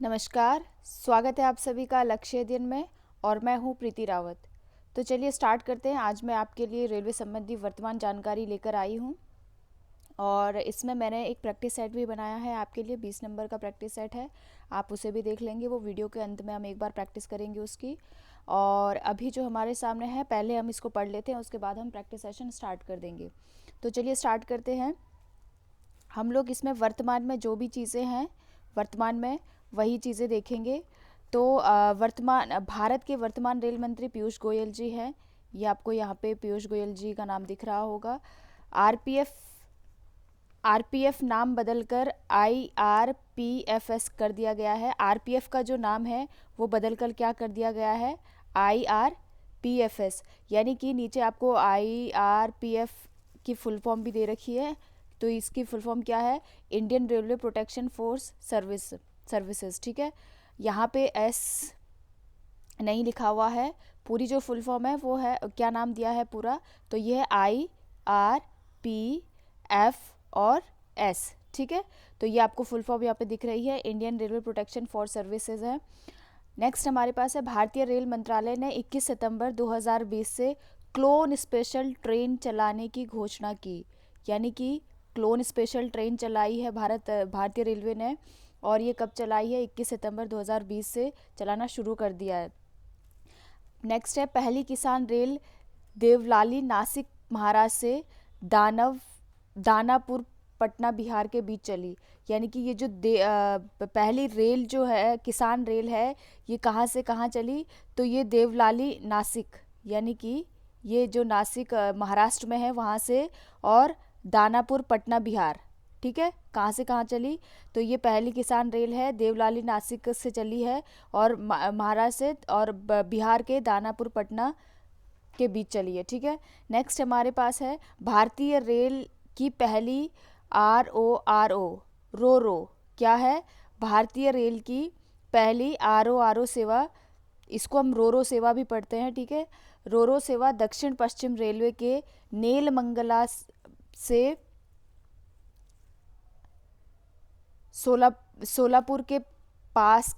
नमस्कार, स्वागत है आप सभी का लक्ष्य अध्ययन में और मैं हूं प्रीति रावत। तो चलिए स्टार्ट करते हैं। आज मैं आपके लिए रेलवे संबंधी वर्तमान जानकारी लेकर आई हूं और इसमें मैंने एक प्रैक्टिस सेट भी बनाया है आपके लिए। 20 नंबर का प्रैक्टिस सेट है, आप उसे भी देख लेंगे। वो वीडियो के अंत में हम एक बार प्रैक्टिस करेंगे उसकी। और अभी जो हमारे सामने है, पहले हम इसको पढ़ लेते हैं, उसके बाद हम प्रैक्टिस सेशन स्टार्ट कर देंगे। तो चलिए स्टार्ट करते हैं। हम लोग इसमें वर्तमान में जो भी चीज़ें हैं, वर्तमान में वही चीज़ें देखेंगे। तो वर्तमान भारत के वर्तमान रेल मंत्री पीयूष गोयल जी हैं। ये आपको यहाँ पे पीयूष गोयल जी का नाम दिख रहा होगा। आरपीएफ नाम बदलकर आईआरपीएफएस कर दिया गया है। आरपीएफ का जो नाम है वो बदलकर क्या कर दिया गया है, आईआरपीएफएस। यानी कि नीचे आपको आईआरपीएफ की फुल फॉर्म भी दे रखी है। तो इसकी फुल फॉर्म क्या है, Indian railway protection force services. ठीक है, यहाँ पे एस नहीं लिखा हुआ है। पूरी जो फुल फॉर्म है वो है, क्या नाम दिया है पूरा, तो ये है IRPF और S। ठीक है, तो ये आपको फुल फॉर्म यहाँ पे दिख रही है, Indian railway protection force services है। नेक्स्ट हमारे पास है, भारतीय रेल मंत्रालय ने 21 सितंबर 2020 से क्लोन स्पेशल ट्रेन चलाने की घोषणा की। यानी कि क्लोन स्पेशल ट्रेन चलाई है भारतीय रेलवे ने, और ये कब चलाई है, 21 सितंबर 2020 से चलाना शुरू कर दिया है। नेक्स्ट है, पहली किसान रेल देवलाली नासिक महाराष्ट्र से दानापुर पटना बिहार के बीच चली। यानी कि ये जो पहली रेल जो है, किसान रेल है, ये कहाँ से कहाँ चली, तो ये देवलाली नासिक, यानी कि ये जो नासिक महाराष्ट्र में है वहाँ से, और दानापुर पटना बिहार। ठीक है, कहाँ से कहाँ चली, तो ये पहली किसान रेल है, देवलाली नासिक से चली है, और महाराष्ट्र से और बिहार के दानापुर पटना के बीच चली है। ठीक है, नेक्स्ट हमारे पास है, भारतीय रेल की पहली रो क्या है, भारतीय रेल की पहली RO सेवा, इसको हम रो सेवा भी पढ़ते हैं। ठीक है, रो सेवा दक्षिण पश्चिम रेलवे के नेलमंगला से सोलापुर के पास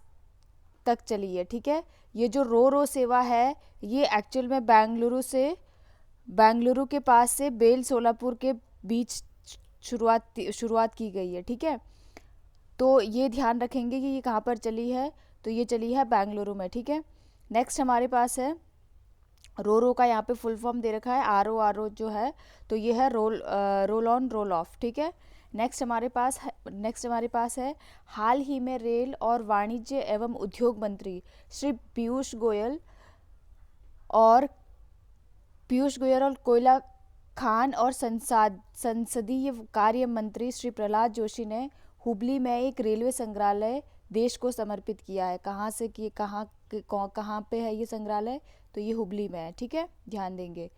तक चली है। ठीक है, ये जो रो सेवा है ये एक्चुअल में बेंगलुरु के पास से बेल सोलापुर के बीच शुरुआत की गई है। ठीक है, तो ये ध्यान रखेंगे कि ये कहाँ पर चली है, तो ये चली है बेंगलुरु में। ठीक है, नेक्स्ट हमारे पास है, रो का यहाँ पे फुल फॉर्म दे रखा है RO जो है, तो ये है रोल ऑन रोल ऑफ। ठीक है, नेक्स्ट हमारे पास है, हाल ही में रेल और वाणिज्य एवं उद्योग मंत्री श्री पीयूष गोयल और कोयला खान और संसदीय कार्य मंत्री श्री प्रहलाद जोशी ने हुबली में एक रेलवे संग्रहालय देश को समर्पित किया है। कहाँ से कि कहाँ पे है ये संग्रहालय, तो ये हुबली में है। ठीक है, ध्यान देंगे,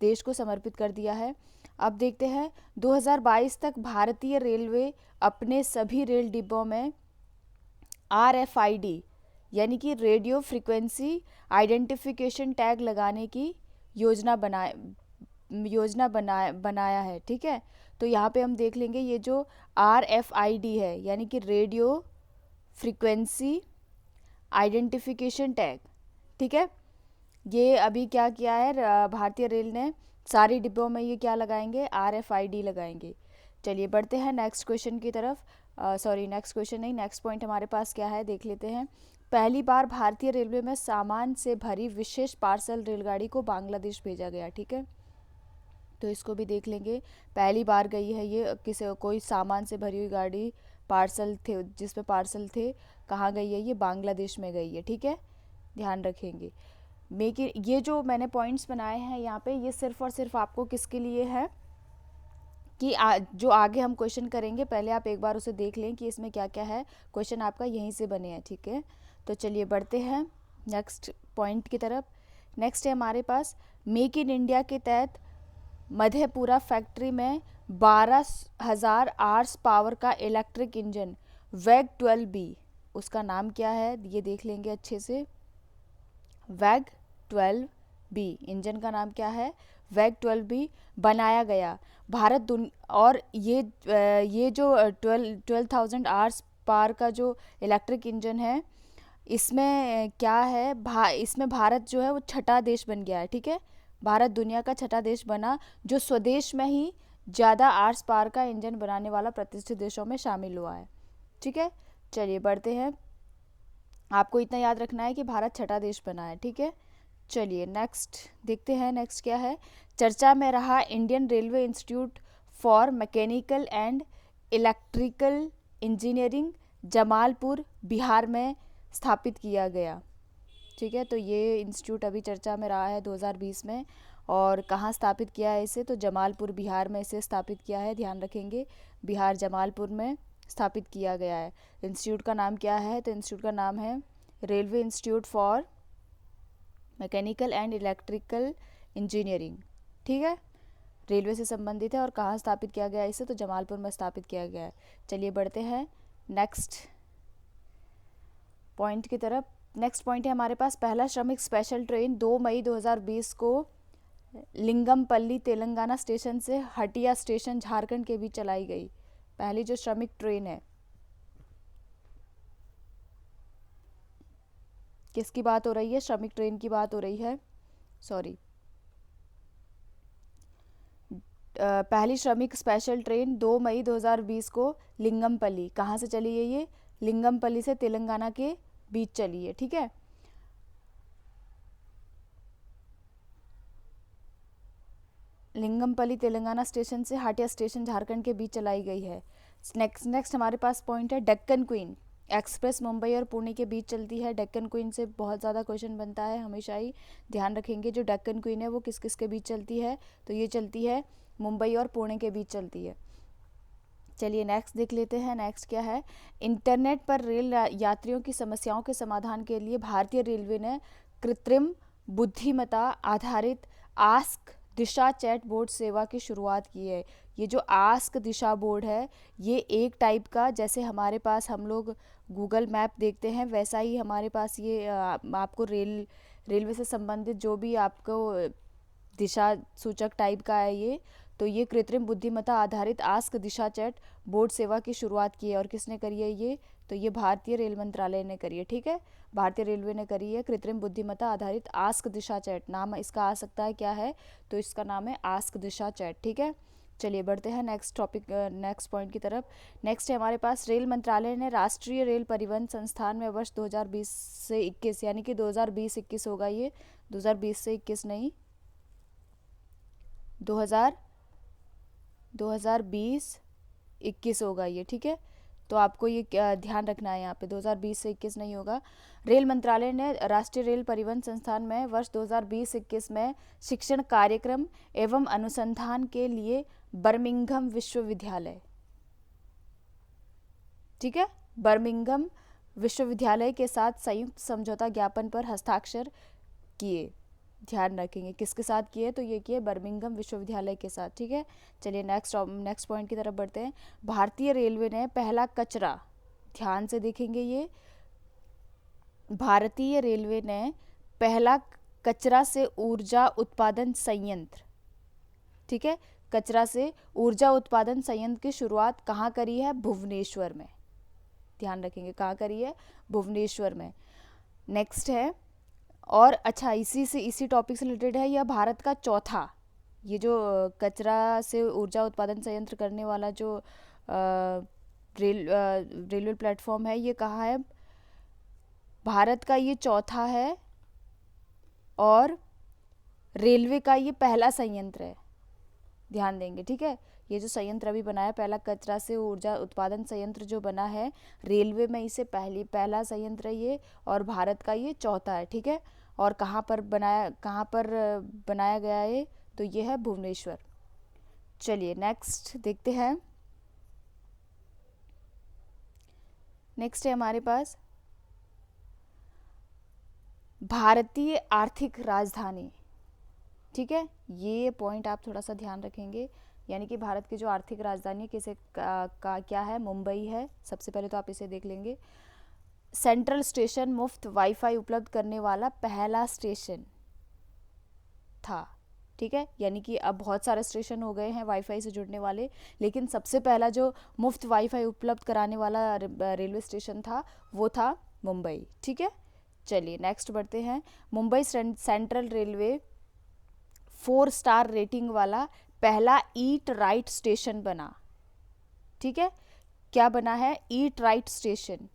देश को समर्पित कर दिया है। अब देखते हैं, 2022 तक भारतीय रेलवे अपने सभी रेल डिब्बों में RFID यानी कि रेडियो फ्रीक्वेंसी आइडेंटिफिकेशन टैग लगाने की योजना बनाया है। ठीक है, तो यहाँ पे हम देख लेंगे, ये जो RFID है यानी कि रेडियो फ्रीक्वेंसी आइडेंटिफिकेशन टैग। ठीक है, ये अभी क्या किया है भारतीय रेल ने, सारी डिब्बों में ये क्या लगाएंगे, RFID लगाएंगे। चलिए बढ़ते हैं नेक्स्ट क्वेश्चन की तरफ। नेक्स्ट क्वेश्चन नहीं, नेक्स्ट पॉइंट हमारे पास क्या है देख लेते हैं। पहली बार भारतीय रेलवे में सामान से भरी विशेष पार्सल रेलगाड़ी को बांग्लादेश भेजा गया। ठीक है, तो इसको भी देख लेंगे, पहली बार गई है ये, कोई सामान से भरी हुई गाड़ी, पार्सल थे जिसमें पार्सल थे, कहाँ गई है, ये बांग्लादेश में गई है। ठीक है, ध्यान रखेंगे। ये जो मैंने पॉइंट्स बनाए हैं यहाँ पे, ये सिर्फ और सिर्फ आपको किसके लिए है कि जो आगे हम क्वेश्चन करेंगे, पहले आप एक बार उसे देख लें कि इसमें क्या क्या है, क्वेश्चन आपका यहीं से बने हैं। ठीक है, तो चलिए बढ़ते हैं नेक्स्ट पॉइंट की तरफ। नेक्स्ट है हमारे पास, मेक इन इंडिया के तहत मधेपुरा फैक्ट्री में 12,000 आर्स पावर का इलेक्ट्रिक इंजन वैग 12B, उसका नाम क्या है ये देख लेंगे अच्छे से। वैग 12B इंजन का नाम क्या है, वैग 12B बनाया गया। और ये जो 12,000 आवर्स पावर का जो इलेक्ट्रिक इंजन है, इसमें क्या है, इसमें भारत जो है वो छठा देश बन गया है। ठीक है, भारत दुनिया का छठा देश बना जो स्वदेश में ही ज़्यादा आर्स पावर का इंजन बनाने वाला प्रतिष्ठित देशों में शामिल हुआ है। ठीक है, चलिए बढ़ते हैं। आपको इतना याद रखना है कि भारत छठा देश बना है। ठीक है, चलिए नेक्स्ट देखते हैं। नेक्स्ट क्या है, चर्चा में रहा Indian railway institute for mechanical and electrical engineering Jamalpur Bihar में स्थापित किया गया। ठीक है, तो ये इंस्टीट्यूट अभी चर्चा में रहा है 2020 में, और कहाँ स्थापित किया है इसे, तो जमालपुर बिहार में इसे स्थापित किया है। ध्यान रखेंगे, बिहार जमालपुर में स्थापित किया गया है। इंस्टीट्यूट का नाम क्या है, तो इंस्टीट्यूट का नाम है railway institute for mechanical and electrical engineering. ठीक है, रेलवे से संबंधित है और कहाँ स्थापित किया गया है इसे, तो जमालपुर में स्थापित किया गया है। चलिए बढ़ते हैं नेक्स्ट पॉइंट की तरफ। नेक्स्ट पॉइंट है हमारे पास, पहला श्रमिक स्पेशल ट्रेन 2 मई 2020 को लिंगमपल्ली तेलंगाना स्टेशन से हटिया स्टेशन झारखंड के बीच चलाई गई। पहली जो श्रमिक ट्रेन है, किसकी बात हो रही है, श्रमिक ट्रेन की बात हो रही है, सॉरी। पहली श्रमिक स्पेशल ट्रेन 2 मई 2020 को लिंगमपल्ली, कहाँ से चली है ये, लिंगमपल्ली से तेलंगाना के बीच चली है। ठीक है, लिंगमपल्ली तेलंगाना स्टेशन से हाटिया स्टेशन झारखंड के बीच चलाई गई है। नेक्स्ट हमारे पास पॉइंट है डेक्कन क्वीन एक्सप्रेस मुंबई और पुणे के बीच चलती है। डेक्कन क्वीन से बहुत ज़्यादा क्वेश्चन बनता है हमेशा ही, ध्यान रखेंगे। जो डेक्कन क्वीन है वो किस किस के बीच चलती है, तो ये चलती है मुंबई और पुणे के बीच चलती है। चलिए नेक्स्ट देख लेते हैं। नेक्स्ट क्या है, इंटरनेट पर रेल यात्रियों की समस्याओं के समाधान के लिए भारतीय रेलवे ने कृत्रिम बुद्धिमत्ता आधारित आस्क दिशा चैट बोर्ड सेवा की शुरुआत की है। ये जो आस्क दिशा बोर्ड है, ये एक टाइप का, जैसे हमारे पास हम लोग गूगल मैप देखते हैं, वैसा ही हमारे पास ये आपको रेलवे से संबंधित जो भी आपको दिशा सूचक टाइप का है ये, तो ये कृत्रिम बुद्धिमत्ता आधारित आस्क दिशा चैट बोर्ड सेवा की शुरुआत की है। और किसने करी है ये, तो ये भारतीय रेल मंत्रालय ने करी है। ठीक है, भारतीय रेलवे ने करी है कृत्रिम बुद्धिमत्ता आधारित आस्क दिशा चैट। नाम इसका आ सकता है क्या है, तो इसका नाम है आस्क दिशा चैट। ठीक है, चलिए बढ़ते हैं नेक्स्ट टॉपिक, नेक्स्ट पॉइंट की तरफ। नेक्स्ट है हमारे पास, रेल मंत्रालय ने राष्ट्रीय रेल परिवहन संस्थान में वर्ष 2020 से 21, यानी कि 2020-21 होगा ये, 2020 से 21 नहीं, 2020-21 होगा ये। ठीक है, तो आपको ये ध्यान रखना है, यहाँ पे 2020 से 21 नहीं होगा। रेल मंत्रालय ने राष्ट्रीय रेल परिवहन संस्थान में वर्ष 2020-21 में शिक्षण कार्यक्रम एवं अनुसंधान के लिए बर्मिंघम विश्वविद्यालय, ठीक है, बर्मिंघम विश्वविद्यालय के साथ संयुक्त समझौता ज्ञापन पर हस्ताक्षर किए। ध्यान रखेंगे किसके साथ किए, तो ये किए बर्मिंघम विश्वविद्यालय के साथ। ठीक है, चलिए नेक्स्ट पॉइंट की तरफ बढ़ते हैं। भारतीय रेलवे ने पहला कचरा, ध्यान से देखेंगे ये, भारतीय रेलवे ने पहला कचरा से ऊर्जा उत्पादन संयंत्र, ठीक है, कचरा से ऊर्जा उत्पादन संयंत्र की शुरुआत कहाँ करी है, भुवनेश्वर में। ध्यान रखेंगे कहाँ करी है, भुवनेश्वर में। नेक्स्ट है, और अच्छा इसी टॉपिक से रिलेटेड है, यह भारत का चौथा, ये जो कचरा से ऊर्जा उत्पादन संयंत्र करने वाला जो रेलवे प्लेटफॉर्म है, ये कहाँ है, भारत का ये चौथा है, और रेलवे का ये पहला संयंत्र है। ध्यान देंगे, ठीक है, ये जो संयंत्र अभी बना है, पहला कचरा से ऊर्जा उत्पादन संयंत्र जो बना है रेलवे में, इसे पहला संयंत्र है ये, और भारत का ये चौथा है। ठीक है, और कहाँ पर बनाया गया है, तो ये है भुवनेश्वर। चलिए नेक्स्ट देखते हैं। नेक्स्ट है हमारे पास भारतीय आर्थिक राजधानी। ठीक है, ये पॉइंट आप थोड़ा सा ध्यान रखेंगे, यानी कि भारत की जो आर्थिक राजधानी किसे का क्या है, मुंबई है। सबसे पहले तो आप इसे देख लेंगे। सेंट्रल स्टेशन मुफ्त वाईफाई उपलब्ध करने वाला पहला स्टेशन था। ठीक है, यानी कि अब बहुत सारे स्टेशन हो गए हैं वाईफाई से जुड़ने वाले, लेकिन सबसे पहला जो मुफ्त वाईफाई उपलब्ध कराने वाला रेलवे स्टेशन था वो था मुंबई। ठीक है, चलिए नेक्स्ट बढ़ते हैं। Mumbai central railway 4 star rating वाला पहला ईट राइट स्टेशन बना। ठीक है, क्या बना है? ईट राइट स्टेशन,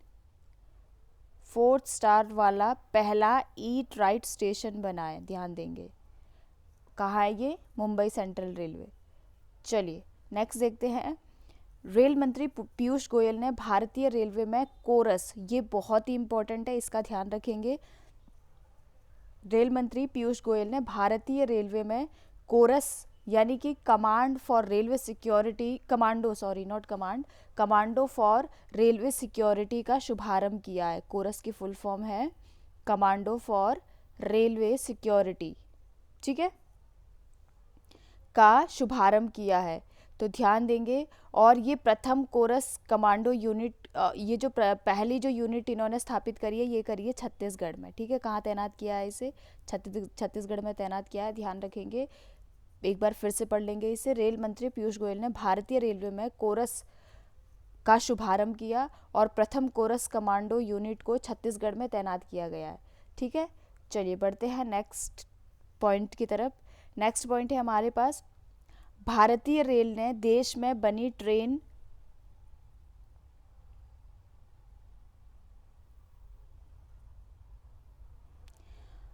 4 स्टार वाला पहला ईट राइट स्टेशन बना है, ध्यान देंगे। कहाँ है ये? Mumbai central railway. चलिए नेक्स्ट देखते हैं। रेल मंत्री पीयूष गोयल ने भारतीय रेलवे में कोरस, ये बहुत ही इंपॉर्टेंट है, इसका ध्यान रखेंगे। रेल मंत्री पीयूष गोयल ने भारतीय रेलवे में कोरस यानी कि command for railway security, commando, sorry not command, commando for railway security का शुभारंभ किया है। कोरस की फुल फॉर्म है कमांडो फॉर रेलवे सिक्योरिटी, ठीक है, का शुभारंभ किया है, तो ध्यान देंगे। और ये प्रथम कोरस कमांडो यूनिट, ये जो पहली जो यूनिट इन्होंने स्थापित करी है ये करी है छत्तीसगढ़ में। ठीक है, कहाँ तैनात किया है इसे? छत्तीसगढ़ में तैनात किया है, ध्यान रखेंगे। एक बार फिर से पढ़ लेंगे इसे। रेल मंत्री पीयूष गोयल ने भारतीय रेलवे में कोरस का शुभारंभ किया और प्रथम कोरस कमांडो यूनिट को छत्तीसगढ़ में तैनात किया गया है। ठीक है, चलिए बढ़ते हैं नेक्स्ट पॉइंट की तरफ। नेक्स्ट पॉइंट है हमारे पास, भारतीय रेल ने देश में बनी ट्रेन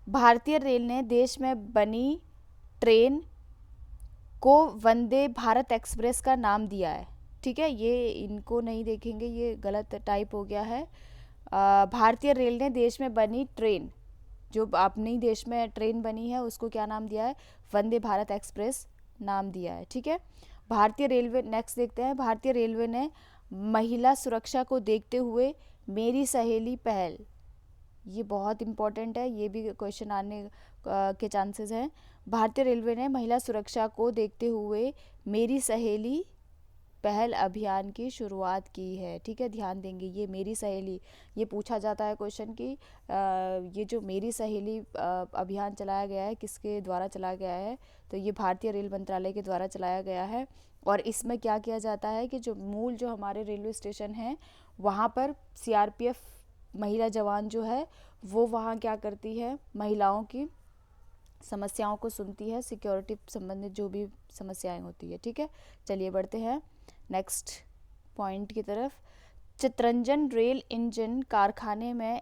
भारतीय रेल ने देश में बनी ट्रेन को वंदे भारत एक्सप्रेस का नाम दिया है। ठीक है, ये इनको नहीं देखेंगे, ये गलत टाइप हो गया है। भारतीय रेल ने देश में बनी ट्रेन, जो अपने देश में ट्रेन बनी है उसको क्या नाम दिया है? वंदे भारत एक्सप्रेस नाम दिया है। ठीक है, भारतीय रेलवे, नेक्स्ट देखते हैं। भारतीय रेलवे ने महिला सुरक्षा को देखते हुए मेरी सहेली पहल, ये बहुत इंपॉर्टेंट है, ये भी क्वेश्चन आने के चांसेस हैं। भारतीय रेलवे ने महिला सुरक्षा को देखते हुए मेरी सहेली पहल अभियान की शुरुआत की है। ठीक है, ध्यान देंगे, ये मेरी सहेली, ये पूछा जाता है क्वेश्चन कि ये जो मेरी सहेली अभियान चलाया गया है किसके द्वारा चलाया गया है? तो ये भारतीय रेल मंत्रालय के द्वारा चलाया गया है। और इसमें क्या किया जाता है कि जो हमारे रेलवे स्टेशन हैं वहाँ पर सीआरपीएफ महिला जवान जो है वो वहाँ क्या करती है? महिलाओं की समस्याओं को सुनती है, सिक्योरिटी संबंधित जो भी समस्याएं होती है। ठीक है, चलिए बढ़ते हैं नेक्स्ट पॉइंट की तरफ। चितरंजन रेल इंजन कारखाने में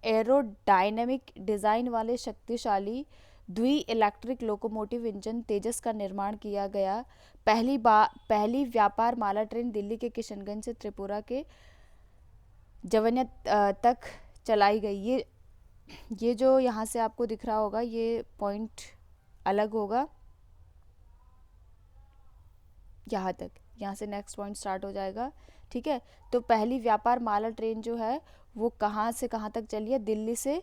एरोडायनेमिक डिज़ाइन वाले शक्तिशाली द्वि इलेक्ट्रिक लोकोमोटिव इंजन तेजस का निर्माण किया गया। पहली व्यापार माला ट्रेन दिल्ली के किशनगंज से त्रिपुरा के जवनिया तक चलाई गई। ये जो यहाँ से आपको दिख रहा होगा ये पॉइंट अलग होगा, यहाँ तक, यहाँ से नेक्स्ट पॉइंट स्टार्ट हो जाएगा। ठीक है, तो पहली व्यापार माला ट्रेन जो है वो कहाँ से कहाँ तक चली है? दिल्ली से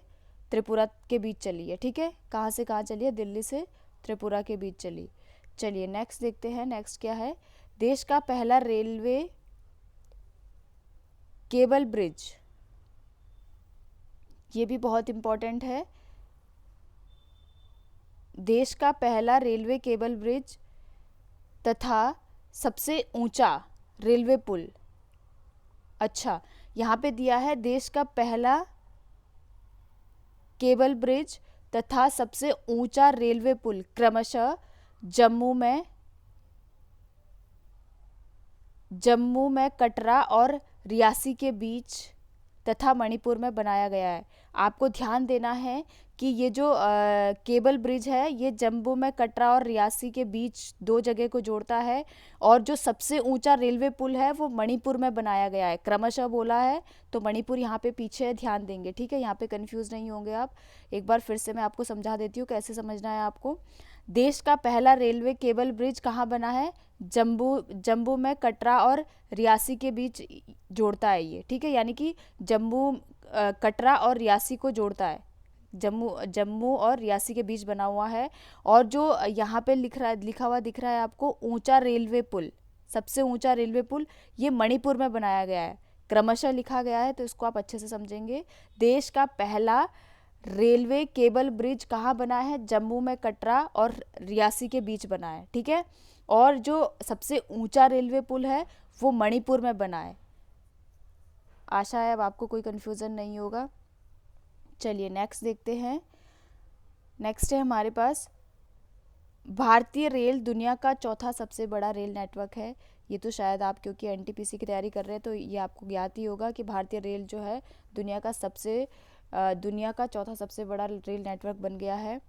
त्रिपुरा के बीच चली है। ठीक है, कहाँ से कहाँ चली है? दिल्ली से त्रिपुरा के बीच चली। चलिए नेक्स्ट देखते हैं। नेक्स्ट क्या है? देश का पहला रेलवे केबल ब्रिज, ये भी बहुत इंपॉर्टेंट है। देश का पहला रेलवे केबल ब्रिज तथा सबसे ऊंचा रेलवे पुल। अच्छा, यहाँ पे दिया है देश का पहला केबल ब्रिज तथा सबसे ऊंचा रेलवे पुल क्रमशः जम्मू में कटरा और रियासी के बीच तथा मणिपुर में बनाया गया है। आपको ध्यान देना है कि ये जो केबल ब्रिज है ये जम्मू में कटरा और रियासी के बीच 2 जगह को जोड़ता है, और जो सबसे ऊंचा रेलवे पुल है वो मणिपुर में बनाया गया है। क्रमशः बोला है तो मणिपुर यहाँ पे पीछे है, ध्यान देंगे। ठीक है, यहाँ पे कंफ्यूज नहीं होंगे आप। एक बार फिर से मैं आपको समझा देती हूँ कैसे समझना है आपको। देश का पहला रेलवे केबल ब्रिज कहाँ बना है? जम्मू में कटरा और रियासी के बीच जोड़ता है ये। ठीक है, यानी कि जम्मू कटरा और रियासी को जोड़ता है, जम्मू और रियासी के बीच बना हुआ है। और जो यहाँ पे लिखा हुआ दिख रहा है आपको ऊंचा रेलवे पुल, सबसे ऊंचा रेलवे पुल, ये मणिपुर में बनाया गया है। क्रमशः लिखा गया है तो इसको आप अच्छे से समझेंगे। देश का पहला रेलवे केबल ब्रिज कहाँ बना है? जम्मू में कटरा और रियासी के बीच बना है, ठीक है। और जो सबसे ऊंचा रेलवे पुल है वो मणिपुर में बना है। आशा है अब आपको कोई कन्फ्यूज़न नहीं होगा। चलिए नेक्स्ट देखते हैं। नेक्स्ट है हमारे पास, भारतीय रेल दुनिया का चौथा सबसे बड़ा रेल नेटवर्क है। ये तो शायद आप क्योंकि एनटीपीसी की तैयारी कर रहे हैं तो ये आपको ज्ञात ही होगा कि भारतीय रेल जो है दुनिया का चौथा सबसे बड़ा रेल नेटवर्क बन गया है।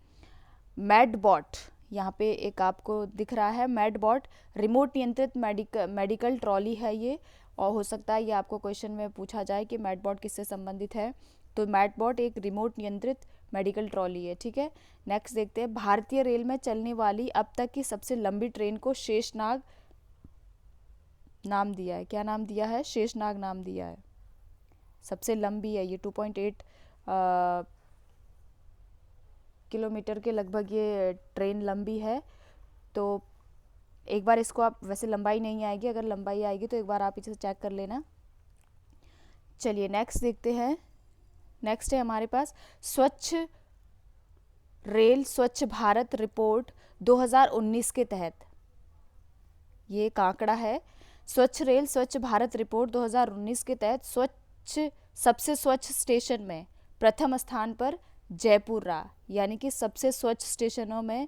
मैडबॉट, यहाँ पे एक आपको दिख रहा है मैडबॉट, रिमोट नियंत्रित मेडिकल ट्रॉली है ये, और हो सकता है ये आपको क्वेश्चन में पूछा जाए कि मैडबॉट किससे संबंधित है। तो मैडबॉट एक रिमोट नियंत्रित मेडिकल ट्रॉली है, ठीक है। नेक्स्ट देखते हैं, भारतीय रेल में चलने वाली अब तक की सबसे लंबी ट्रेन को शेषनाग नाम दिया है। क्या नाम दिया है? शेषनाग नाम दिया है। सबसे लंबी है ये, 2.8 किलोमीटर के लगभग ये ट्रेन लंबी है। तो एक बार इसको आप, वैसे लंबाई नहीं आएगी, अगर लंबाई आएगी तो एक बार आप इसे चेक कर लेना। चलिए नेक्स्ट देखते हैं। नेक्स्ट है हमारे पास स्वच्छ रेल स्वच्छ भारत रिपोर्ट 2019 के तहत, ये एक आंकड़ा है। स्वच्छ रेल स्वच्छ भारत रिपोर्ट 2019 के तहत सबसे स्वच्छ स्टेशन में प्रथम स्थान पर जयपुर रहा, यानी कि सबसे स्वच्छ स्टेशनों में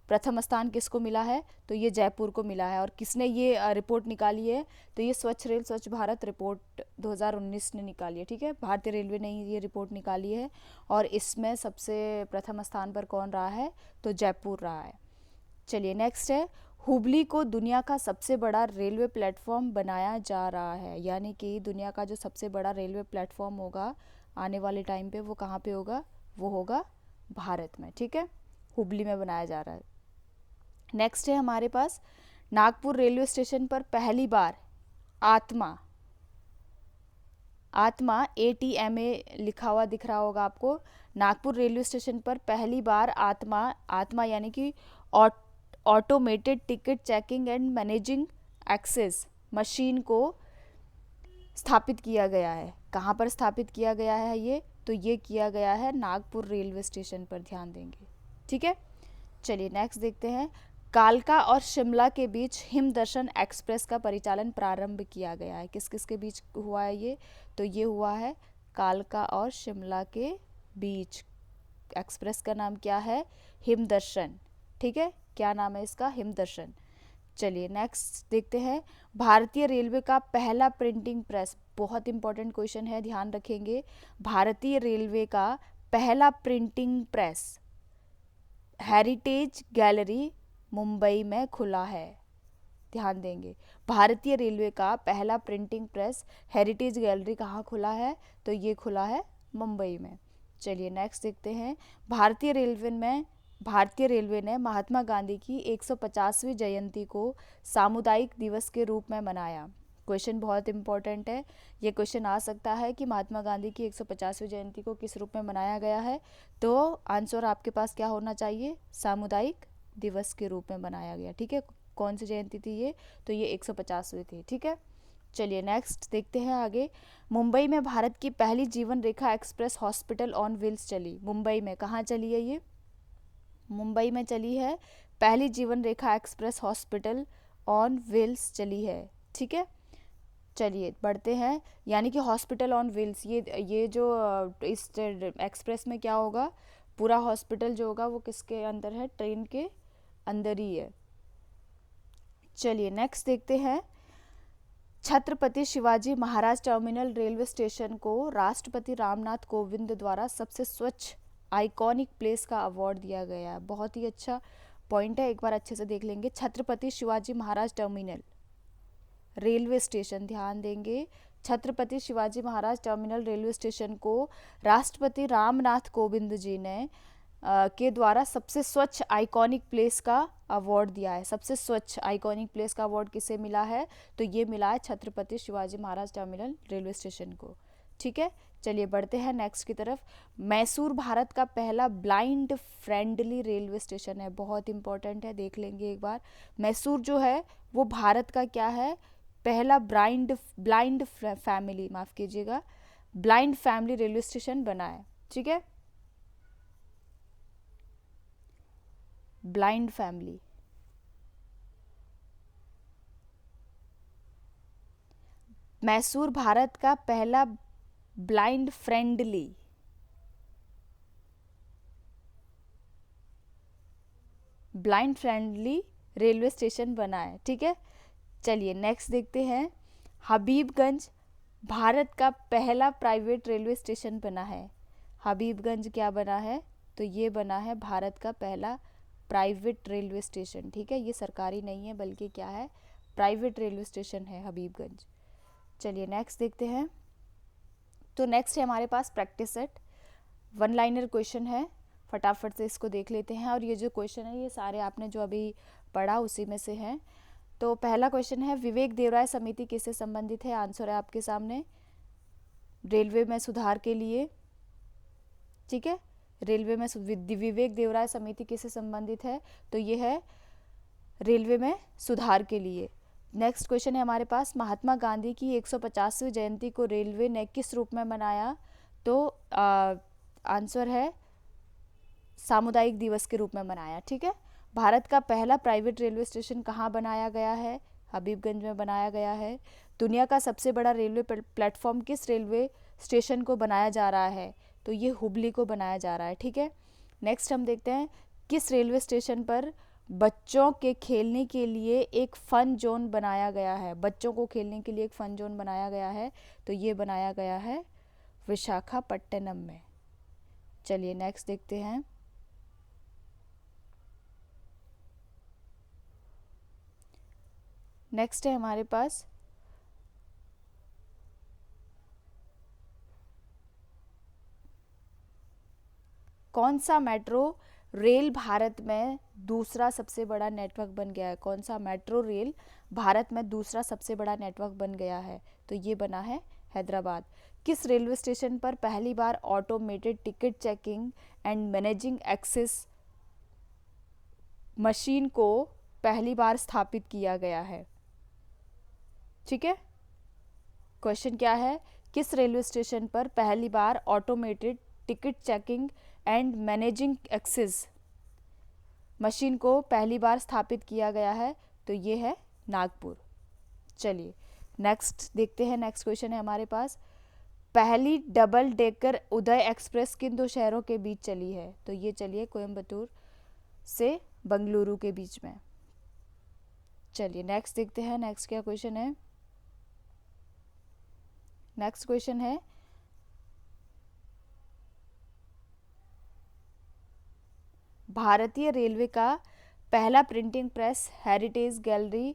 प्रथम स्थान किसको मिला है? तो ये जयपुर को मिला है। और किसने ये रिपोर्ट निकाली है? तो ये स्वच्छ रेल स्वच्छ भारत रिपोर्ट 2019 ने निकाली है, ठीक है। भारतीय रेलवे ने ये रिपोर्ट निकाली है और इसमें सबसे प्रथम स्थान पर कौन रहा है? तो जयपुर रहा है। चलिए नेक्स्ट है, हुबली को दुनिया का सबसे बड़ा रेलवे प्लेटफॉर्म बनाया जा रहा है, यानी कि दुनिया का जो सबसे बड़ा रेलवे प्लेटफॉर्म होगा आने वाले टाइम पे वो कहाँ पे होगा? वो होगा भारत में, ठीक है। हुबली में बनाया जा रहा है। नेक्स्ट है हमारे पास, नागपुर रेलवे स्टेशन पर पहली बार आत्मा ATMA लिखा हुआ दिख रहा होगा आपको। नागपुर रेलवे स्टेशन पर पहली बार आत्मा यानी कि automated ticket checking and managing access machine को स्थापित किया गया है। कहाँ पर स्थापित किया गया है ये? तो ये किया गया है नागपुर रेलवे स्टेशन पर, ध्यान देंगे, ठीक है। चलिए नेक्स्ट देखते हैं, कालका और शिमला के बीच हिमदर्शन एक्सप्रेस का परिचालन प्रारंभ किया गया है। किस किस के बीच हुआ है ये? तो ये हुआ है कालका और शिमला के बीच। एक्सप्रेस का नाम क्या है? हिमदर्शन, ठीक है। क्या नाम है इसका? हिमदर्शन। चलिए नेक्स्ट देखते हैं, भारतीय रेलवे का पहला प्रिंटिंग प्रेस, बहुत इंपॉर्टेंट क्वेश्चन है, ध्यान रखेंगे। भारतीय रेलवे का पहला printing press heritage gallery Mumbai में खुला है, ध्यान देंगे। भारतीय रेलवे का पहला प्रिंटिंग प्रेस हेरिटेज गैलरी कहाँ खुला है? तो ये खुला है मुंबई में। चलिए नेक्स्ट देखते हैं, भारतीय रेलवे ने महात्मा गांधी की 150वीं जयंती को सामुदायिक दिवस के रूप में मनाया। क्वेश्चन बहुत इंपॉर्टेंट है, ये क्वेश्चन आ सकता है कि महात्मा गांधी की 150वीं जयंती को किस रूप में मनाया गया है? तो आंसर आपके पास क्या होना चाहिए? सामुदायिक दिवस के रूप में मनाया गया, ठीक है। कौन सी जयंती थी ये? तो ये 150वीं थी, ठीक है। चलिए नेक्स्ट देखते हैं आगे, मुंबई में भारत की पहली जीवन रेखा एक्सप्रेस हॉस्पिटल ऑन व्हील्स चली। मुंबई में कहाँ चली है ये? मुंबई में चली है पहली जीवन रेखा एक्सप्रेस हॉस्पिटल ऑन व्हील्स चली है, ठीक है। चलिए बढ़ते हैं, यानी कि हॉस्पिटल ऑन व्हील्स, ये जो इस एक्सप्रेस में क्या होगा? पूरा हॉस्पिटल जो होगा वो किसके अंदर है? ट्रेन के अंदर ही है। चलिए नेक्स्ट देखते हैं, Chhatrapati Shivaji Maharaj terminal railway station को राष्ट्रपति रामनाथ कोविंद द्वारा सबसे स्वच्छ आइकॉनिक प्लेस का अवार्ड दिया गया है। बहुत ही अच्छा पॉइंट है, एक बार अच्छे से देख लेंगे। Chhatrapati Shivaji Maharaj terminal railway station, ध्यान देंगे, Chhatrapati Shivaji Maharaj terminal railway station को राष्ट्रपति रामनाथ कोविंद जी ने के द्वारा सबसे स्वच्छ आइकॉनिक प्लेस का अवार्ड दिया है। सबसे स्वच्छ आइकॉनिक प्लेस का अवार्ड किसे मिला है? तो ये मिला है Chhatrapati Shivaji Maharaj terminal railway station को, ठीक है। चलिए बढ़ते हैं नेक्स्ट की तरफ, मैसूर भारत का पहला ब्लाइंड फ्रेंडली रेलवे स्टेशन है। बहुत इंपॉर्टेंट है, देख लेंगे एक बार। मैसूर जो है वो भारत का क्या है? पहला ब्लाइंड फैमिली रेलवे स्टेशन बना है, ठीक है। Blind family. मैसूर भारत का पहला ब्लाइंड फ्रेंडली रेलवे स्टेशन बना है। ठीक है, चलिए नेक्स्ट देखते हैं। हबीबगंज भारत का पहला प्राइवेट रेलवे स्टेशन बना है। हबीबगंज क्या बना है? तो ये बना है भारत का पहला प्राइवेट रेलवे स्टेशन। ठीक है, ये सरकारी नहीं है बल्कि क्या है, प्राइवेट रेलवे स्टेशन है हबीबगंज। चलिए नेक्स्ट देखते हैं। तो नेक्स्ट है हमारे पास practice set, one liner question है, फटाफट से इसको देख लेते हैं। और ये जो क्वेश्चन है ये सारे आपने जो अभी पढ़ा उसी में से हैं। तो पहला क्वेश्चन है, विवेक देवराय समिति किससे संबंधित है? आंसर है आपके सामने, रेलवे में सुधार के लिए। ठीक है, रेलवे में विवेक देवराय समिति किससे संबंधित है? तो ये है रेलवे में सुधार के लिए। नेक्स्ट क्वेश्चन है हमारे पास, महात्मा गांधी की 150वीं जयंती को रेलवे ने किस रूप में मनाया? तो आंसर है सामुदायिक दिवस के रूप में मनाया। ठीक है, भारत का पहला प्राइवेट रेलवे स्टेशन कहाँ बनाया गया है? हबीबगंज में बनाया गया है। दुनिया का सबसे बड़ा रेलवे प्लेटफॉर्म किस रेलवे स्टेशन को बनाया जा रहा है? तो ये हुबली को बनाया जा रहा है। ठीक है, नेक्स्ट हम देखते हैं, किस रेलवे स्टेशन पर बच्चों के खेलने के लिए एक फन जोन बनाया गया है? बच्चों को खेलने के लिए एक फन जोन बनाया गया है, तो ये बनाया गया है विशाखापट्टनम में। चलिए नेक्स्ट देखते हैं। नेक्स्ट है हमारे पास, कौन सा मेट्रो रेल भारत में दूसरा सबसे बड़ा नेटवर्क बन गया है? कौन सा मेट्रो रेल भारत में दूसरा सबसे बड़ा नेटवर्क बन गया है? तो ये बना है हैदराबाद। किस रेलवे स्टेशन पर पहली बार automated ticket checking and managing access machine को पहली बार स्थापित किया गया है? ठीक है, क्वेश्चन क्या है, किस रेलवे स्टेशन पर पहली बार automated ticket checking and managing access machine को पहली बार स्थापित किया गया है? तो ये है नागपुर। चलिए नेक्स्ट देखते हैं। नेक्स्ट क्वेश्चन है हमारे पास, पहली डबल डेकर उदय एक्सप्रेस किन दो शहरों के बीच चली है? तो ये चलिए कोयम्बतूर से बंगलुरु के बीच में। चलिए नेक्स्ट देखते हैं, नेक्स्ट क्या क्वेश्चन है। नेक्स्ट क्वेश्चन है, भारतीय रेलवे का पहला प्रिंटिंग प्रेस हेरिटेज गैलरी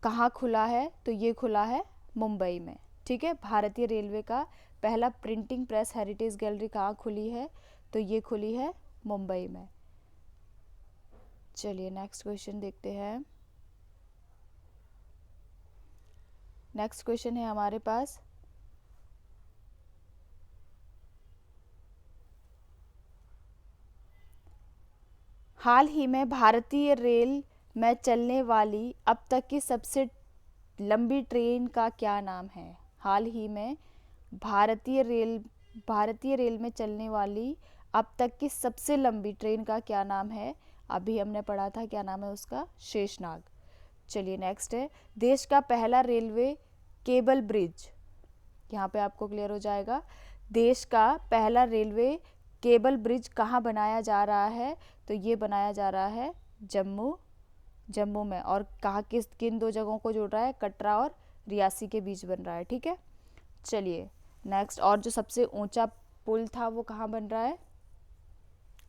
कहाँ खुला है? तो ये खुला है मुंबई में। ठीक है, भारतीय रेलवे का पहला प्रिंटिंग प्रेस हेरिटेज गैलरी कहाँ खुली है? तो ये खुली है मुंबई में। चलिए नेक्स्ट क्वेश्चन देखते हैं। नेक्स्ट क्वेश्चन है हमारे पास, हाल ही में भारतीय रेल में चलने वाली अब तक की सबसे लंबी ट्रेन का क्या नाम है? हाल ही में भारतीय रेल में चलने वाली अब तक की सबसे लंबी ट्रेन का क्या नाम है? अभी हमने पढ़ा था, क्या नाम है उसका? शेषनाग। चलिए नेक्स्ट है, देश का पहला रेलवे केबल ब्रिज, यहाँ पे आपको क्लियर हो जाएगा, देश का पहला रेलवे केबल ब्रिज कहाँ बनाया जा रहा है? तो ये बनाया जा रहा है जम्मू में। और कहाँ किन दो जगहों को जोड़ रहा है? कटरा और रियासी के बीच बन रहा है। ठीक है, चलिए नेक्स्ट, और जो सबसे ऊंचा पुल था वो कहाँ बन रहा है?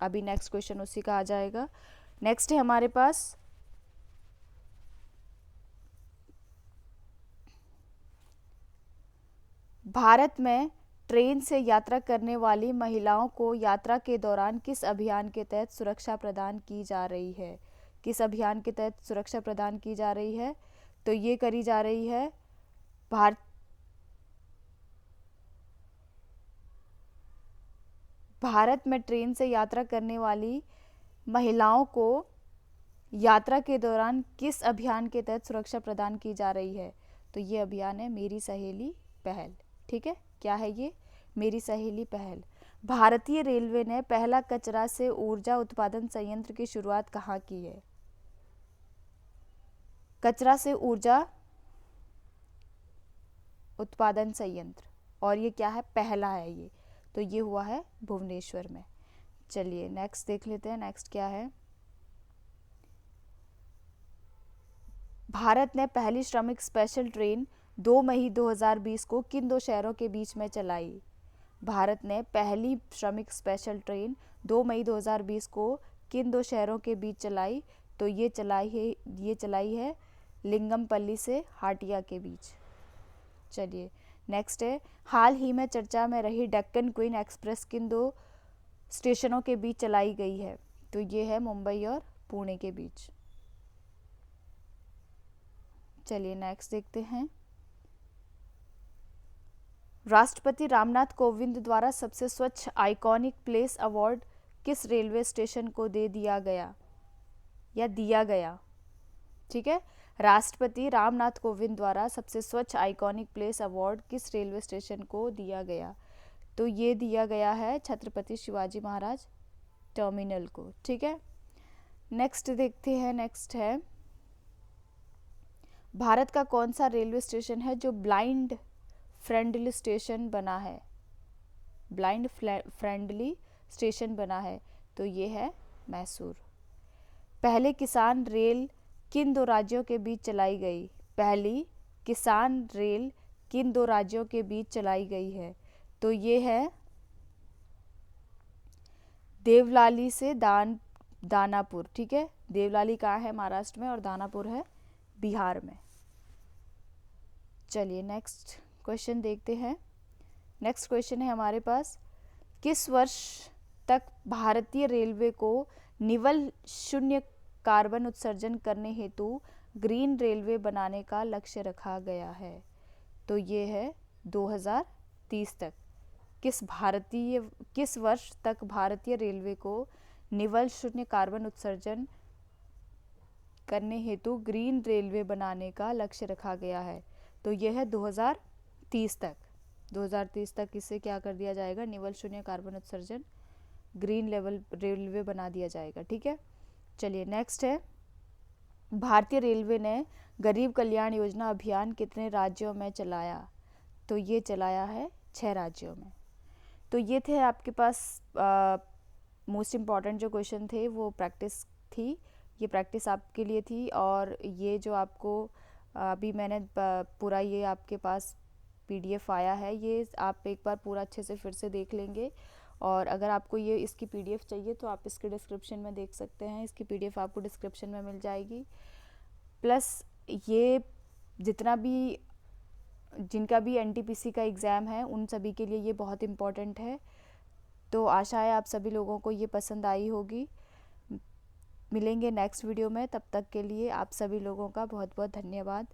अभी नेक्स्ट क्वेश्चन उसी का आ जाएगा। नेक्स्ट है हमारे पास, भारत में ट्रेन से यात्रा करने वाली महिलाओं को यात्रा के दौरान किस अभियान के तहत सुरक्षा प्रदान की जा रही है? किस अभियान के तहत सुरक्षा प्रदान की जा रही है? तो ये करी जा रही है भारत में ट्रेन से यात्रा करने वाली महिलाओं को यात्रा के दौरान किस अभियान के तहत सुरक्षा प्रदान की जा रही है? तो ये अभियान है मेरी सहेली पहल। ठीक है, क्या है ये? मेरी सहेली पहल। भारतीय रेलवे ने पहला कचरा से ऊर्जा उत्पादन संयंत्र की शुरुआत कहाँ की है? कचरा से ऊर्जा उत्पादन संयंत्र, और ये क्या है? पहला है ये, तो ये हुआ है भुवनेश्वर में। चलिए नेक्स्ट देख लेते हैं, नेक्स्ट क्या है। भारत ने पहली श्रमिक स्पेशल ट्रेन 2 मई 2020 को किन दो शहरों के बीच में चलाई? भारत ने पहली श्रमिक स्पेशल ट्रेन 2 मई 2020 को किन दो शहरों के बीच चलाई? तो ये चलाई है लिंगमपल्ली से हाटिया के बीच। चलिए नेक्स्ट है, हाल ही में चर्चा में रही डेक्कन क्वीन एक्सप्रेस किन दो स्टेशनों के बीच चलाई गई है? तो ये है मुंबई और पुणे के बीच। चलिए नेक्स्ट देखते हैं, राष्ट्रपति रामनाथ कोविंद द्वारा सबसे स्वच्छ आइकॉनिक प्लेस अवार्ड किस रेलवे स्टेशन को दिया गया? ठीक है, राष्ट्रपति रामनाथ कोविंद द्वारा सबसे स्वच्छ आइकॉनिक प्लेस अवार्ड किस रेलवे स्टेशन को दिया गया? तो ये दिया गया है छत्रपति शिवाजी महाराज टर्मिनल को। ठीक है, नेक्स्ट देखते हैं, नेक्स्ट है, भारत का कौन सा रेलवे स्टेशन है जो ब्लाइंड फ्रेंडली स्टेशन बना है? ब्लाइंड फ्रेंडली स्टेशन बना है, तो ये है मैसूर। पहले किसान रेल किन दो राज्यों के बीच चलाई गई? पहली किसान रेल किन दो राज्यों के बीच चलाई गई है? तो ये है देवलाली से दानापुर। ठीक है, देवलाली कहाँ है? महाराष्ट्र में, और दानापुर है बिहार में। चलिए नेक्स्ट क्वेश्चन देखते हैं। नेक्स्ट क्वेश्चन है हमारे पास, किस वर्ष तक भारतीय रेलवे को निवल शून्य कार्बन उत्सर्जन करने हेतु ग्रीन रेलवे बनाने का लक्ष्य रखा गया है? तो ये है 2030 तक। किस वर्ष तक भारतीय रेलवे को निवल शून्य कार्बन उत्सर्जन करने हेतु ग्रीन रेलवे बनाने का लक्ष्य रखा गया है? तो यह है 2030 तक। 2030 तक इसे क्या कर दिया जाएगा? निवल शून्य कार्बन उत्सर्जन ग्रीन रेलवे बना दिया जाएगा। ठीक है, चलिए नेक्स्ट है, भारतीय रेलवे ने गरीब कल्याण योजना अभियान कितने राज्यों में चलाया? तो ये चलाया है 6 राज्यों में। तो ये थे आपके पास मोस्ट इम्पॉर्टेंट जो क्वेश्चन थे, वो प्रैक्टिस थी, ये प्रैक्टिस आपके लिए थी। और ये जो आपको अभी मैंने पूरा ये आपके पास PDF आया है, ये आप एक बार पूरा अच्छे से फिर से देख लेंगे। और अगर आपको ये इसकी PDF चाहिए तो आप इसके डिस्क्रिप्शन में देख सकते हैं, इसकी PDF आपको डिस्क्रिप्शन में मिल जाएगी। प्लस ये जिनका भी NTPC का एग्ज़ाम है, उन सभी के लिए ये बहुत इम्पॉर्टेंट है। तो आशा है आप सभी लोगों को ये पसंद आई होगी। मिलेंगे नेक्स्ट वीडियो में, तब तक के लिए आप सभी लोगों का बहुत बहुत धन्यवाद।